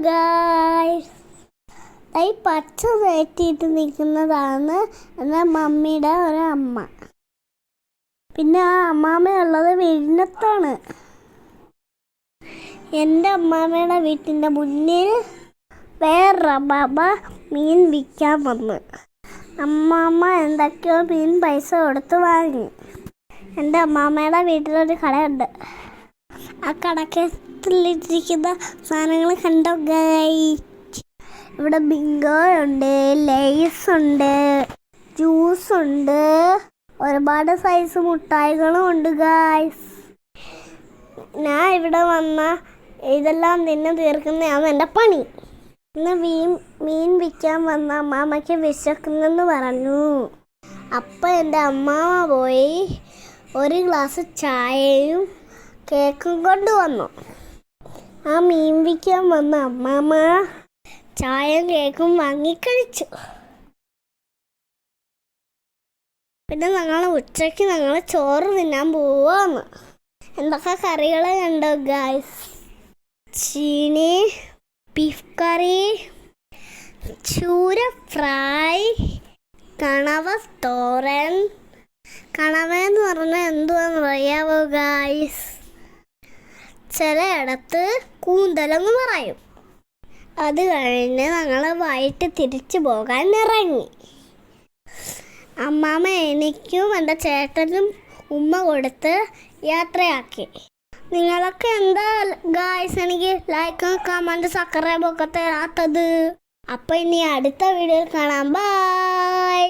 Guys, ഈ പച്ച തേറ്റിയിട്ട് നിൽക്കുന്നതാണ് എൻ്റെ മമ്മിയുടെ ഒരു അമ്മ. പിന്നെ ആ അമ്മാമ്മയുള്ളത് വീടിനകത്താണ്. എൻ്റെ അമ്മാമ്മയുടെ വീട്ടിൻ്റെ മുന്നിൽ വേറൊരു അമ്മാമ്മ മീൻ വിൽക്കാൻ വന്ന്. അമ്മാമ്മ എന്തൊക്കെയോ മീൻ പൈസ കൊടുത്ത് വാങ്ങി. എൻ്റെ അമ്മാമ്മയുടെ വീട്ടിലൊരു കടയുണ്ട്. ആ കടക്കത്തിലിട്ടിരിക്കുന്ന സാധനങ്ങൾ കണ്ടോ ഗൈസ്? ഇവിടെ ബിങ്കോ ഉണ്ട്, ലേസ് ഉണ്ട്, ജ്യൂസ് ഉണ്ട്, ഒരുപാട് സൈസ് മുട്ടായികളും ഉണ്ട് ഗൈസ്. ഞാൻ ഇവിടെ വന്ന ഇതെല്ലാം തിന്ന് തീർക്കുന്നതാണ് എൻ്റെ പണി. ഇന്ന് മീൻ വിൽക്കാൻ വന്ന അമ്മാമ്മയ്ക്ക് വിശക്കുന്നെന്ന് പറഞ്ഞു. അപ്പം എൻ്റെ അമ്മാമ്മ പോയി ഒരു ഗ്ലാസ് ചായയും കേക്കും കൊണ്ടുവന്നു. ആ മീൻ വിൽക്കാൻ വന്ന അമ്മാമ്മ ചായയും കേക്കും വാങ്ങിക്കഴിച്ചു. പിന്നെ ഉച്ചയ്ക്ക് ചോറ് തിന്നാൻ പോവാന്ന്. എന്തൊക്കെ കറികൾ കണ്ടോ ഗൈസ്? ചീനി, ബീഫ് കറി, ചൂര ഫ്രൈ, കണവ തോരൻ. കണവ എന്ന് പറഞ്ഞാൽ എന്തുവാന്ന് അറിയാവോ ഗൈസ്? ചിലയിടത്ത് കൂന്തലെന്ന് പറയും. അത് കഴിഞ്ഞ് വൈകിട്ട് തിരിച്ചു പോകാൻ ഇറങ്ങി. അമ്മാമ്മ എനിക്കും എൻ്റെ ചേട്ടനും ഉമ്മ കൊടുത്ത് യാത്രയാക്കി. നിങ്ങളൊക്കെ എന്താ ഗായ്സ് എനിക്ക് ലൈക്കും കമൻറ്റ് സബ്സ്ക്രൈബൊക്കെ തരാത്തത്? അപ്പം ഇനി അടുത്ത വീഡിയോയിൽ കാണാം. ബൈ.